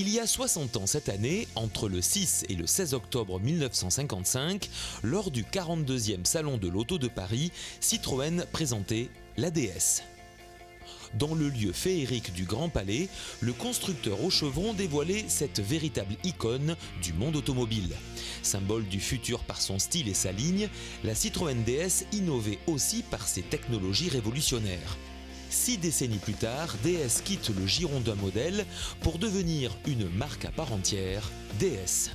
Il y a 60 ans cette année, entre le 6 et le 16 octobre 1955, lors du 42e Salon de l'Auto de Paris, Citroën présentait la DS. Dans le lieu féerique du Grand Palais, le constructeur au chevron dévoilait cette véritable icône du monde automobile. Symbole du futur par son style et sa ligne, la Citroën DS innovait aussi par ses technologies révolutionnaires. 6 décennies plus tard, DS quitte le giron d'un modèle pour devenir une marque à part entière, DS.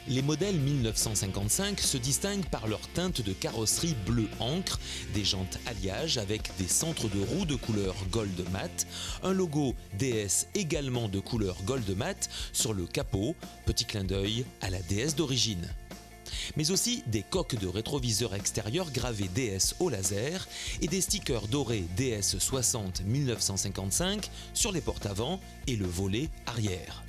Les modèles 1955 se distinguent par leur teinte de carrosserie bleu encre, des jantes alliage avec des centres de roues de couleur gold mat, un logo DS également de couleur gold mat sur le capot, petit clin d'œil à la DS d'origine. Mais aussi des coques de rétroviseurs extérieurs gravées DS au laser et des stickers dorés DS 60 1955 sur les portes avant et le volet arrière.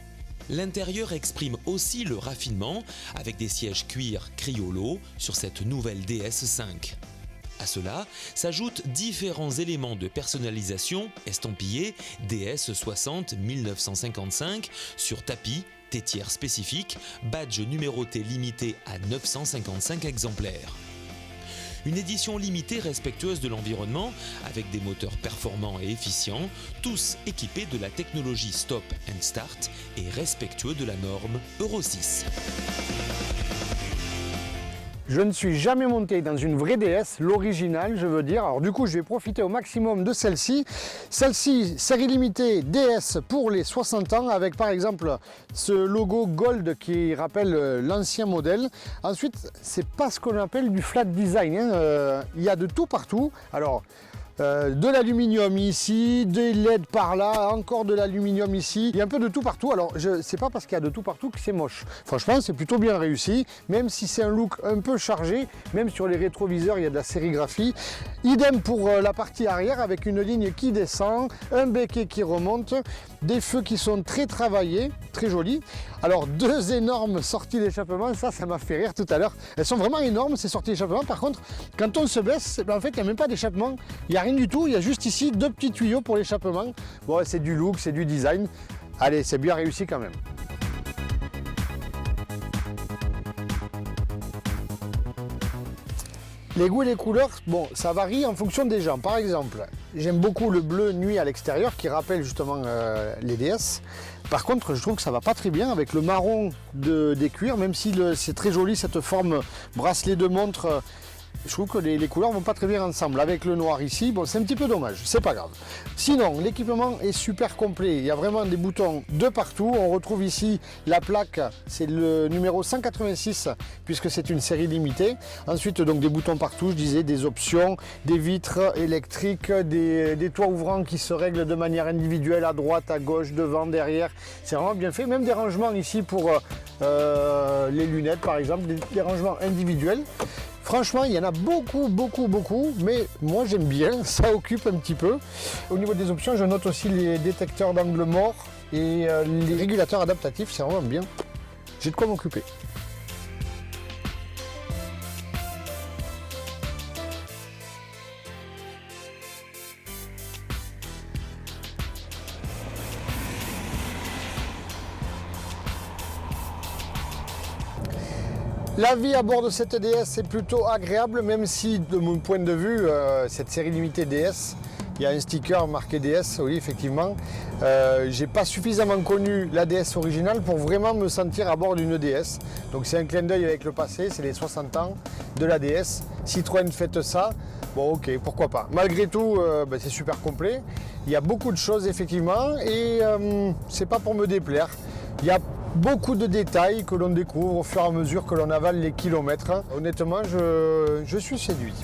L'intérieur exprime aussi le raffinement avec des sièges cuir Criollo sur cette nouvelle DS5. À cela s'ajoutent différents éléments de personnalisation estampillés DS 60 1955 sur tapis, tétière spécifique, badge numéroté limité à 955 exemplaires. Une édition limitée respectueuse de l'environnement, avec des moteurs performants et efficients, tous équipés de la technologie Stop and Start et respectueux de la norme Euro 6. Je ne suis jamais monté dans une vraie DS, l'original je veux dire. Alors du coup je vais profiter au maximum de celle-ci. Celle-ci, série limitée DS pour les 60 ans avec par exemple ce logo Gold qui rappelle l'ancien modèle. Ensuite c'est pas ce qu'on appelle du flat design, hein. Il y a de tout partout. Alors de l'aluminium ici, des LED par là, encore de l'aluminium ici, il y a un peu de tout partout. Alors c'est pas parce qu'il y a de tout partout que c'est moche. Franchement c'est plutôt bien réussi, même si c'est un look un peu chargé, même sur les rétroviseurs il y a de la sérigraphie. Idem pour la partie arrière avec une ligne qui descend, un becquet qui remonte, des feux qui sont très travaillés, très jolis. Alors deux énormes sorties d'échappement, ça m'a fait rire tout à l'heure. Elles sont vraiment énormes ces sorties d'échappement. Par contre quand on se baisse, en fait il n'y a même pas d'échappement, il n'y a rien du tout, il y a juste ici deux petits tuyaux pour l'échappement. Bon c'est du look, c'est du design. Allez, c'est bien réussi quand même. Les goûts et les couleurs, bon, ça varie en fonction des gens. Par exemple, j'aime beaucoup le bleu nuit à l'extérieur qui rappelle justement les DS. Par contre, je trouve que ça va pas très bien avec le marron des cuirs, même si c'est très joli cette forme bracelet de montre. Je trouve que les couleurs vont pas très bien ensemble. Avec le noir ici, bon, c'est un petit peu dommage, c'est pas grave. Sinon, l'équipement est super complet. Il y a vraiment des boutons de partout. On retrouve ici la plaque, c'est le numéro 186 puisque c'est une série limitée. Ensuite, donc des boutons partout, je disais, des options, des vitres électriques, des toits ouvrants qui se règlent de manière individuelle à droite, à gauche, devant, derrière. C'est vraiment bien fait. Même des rangements ici pour les lunettes, par exemple, des rangements individuels. Franchement, il y en a beaucoup, mais moi j'aime bien, ça occupe un petit peu. Au niveau des options, je note aussi les détecteurs d'angle mort et les régulateurs adaptatifs, c'est vraiment bien. J'ai de quoi m'occuper. La vie à bord de cette DS est plutôt agréable, même si de mon point de vue, cette série limitée DS, il y a un sticker marqué DS, oui effectivement. J'ai pas suffisamment connu la DS originale pour vraiment me sentir à bord d'une DS. Donc c'est un clin d'œil avec le passé, c'est les 60 ans de la DS. Citroën fête ça, bon ok, pourquoi pas. Malgré tout, c'est super complet. Il y a beaucoup de choses effectivement et c'est pas pour me déplaire. Il y a beaucoup de détails que l'on découvre au fur et à mesure que l'on avale les kilomètres. Honnêtement, je suis séduit.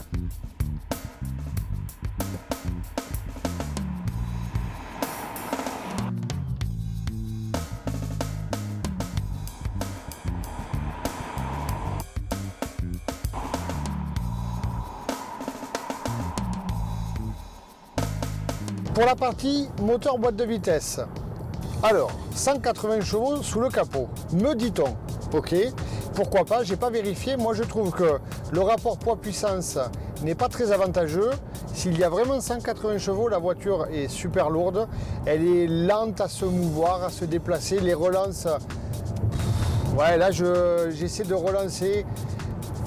Pour la partie moteur boîte de vitesse, alors 180 chevaux sous le capot, me dit-on. Ok, pourquoi pas, j'ai pas vérifié. Moi je trouve que le rapport poids-puissance n'est pas très avantageux S'il y a vraiment 180 chevaux, la voiture est super lourde. Elle est lente à se mouvoir, à se déplacer. Les relances, ouais, là j'essaie de relancer.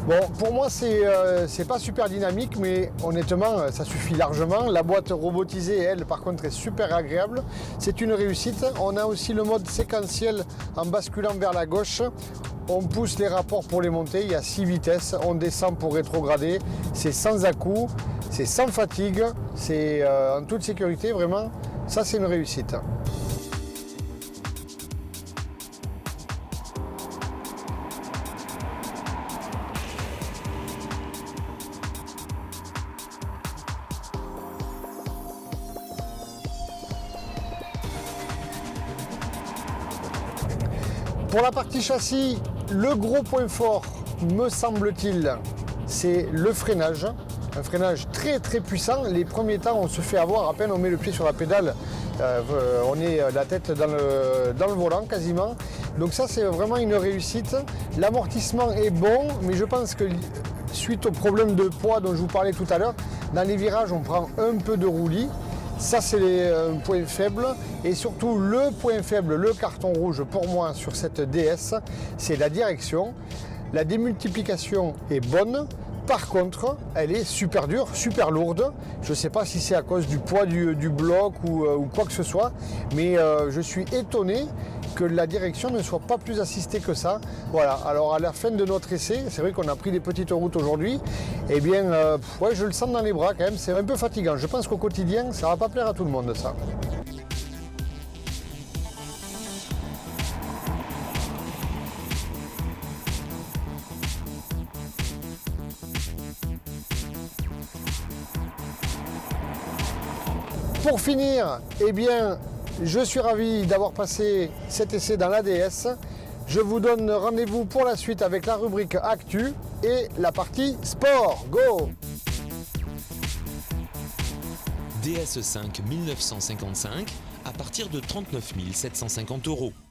Bon, pour moi, c'est pas super dynamique, mais honnêtement, ça suffit largement. La boîte robotisée, elle, par contre, est super agréable. C'est une réussite. On a aussi le mode séquentiel en basculant vers la gauche. On pousse les rapports pour les monter. Il y a 6 vitesses. On descend pour rétrograder. C'est sans à-coups, c'est sans fatigue. C'est en toute sécurité, vraiment. Ça, c'est une réussite. Pour la partie châssis, le gros point fort, me semble-t-il, c'est le freinage. Un freinage très très puissant. Les premiers temps, on se fait avoir, à peine on met le pied sur la pédale, on est la tête dans le volant quasiment. Donc ça, c'est vraiment une réussite. L'amortissement est bon, mais je pense que suite au problème de poids dont je vous parlais tout à l'heure, dans les virages, on prend un peu de roulis. Ça, c'est les points faibles. Et surtout, le point faible, le carton rouge pour moi sur cette DS, c'est la direction. La démultiplication est bonne. Par contre, elle est super dure, super lourde. Je ne sais pas si c'est à cause du poids du bloc ou quoi que ce soit. Mais je suis étonné que la direction ne soit pas plus assistée que ça. Voilà, alors à la fin de notre essai, c'est vrai qu'on a pris des petites routes aujourd'hui, eh bien, ouais, je le sens dans les bras quand même, c'est un peu fatigant. Je pense qu'au quotidien, ça va pas plaire à tout le monde ça. Pour finir, eh bien, je suis ravi d'avoir passé cet essai dans la DS. Je vous donne rendez-vous pour la suite avec la rubrique Actu et la partie Sport. Go! DS5 1955 à partir de 39 750 €.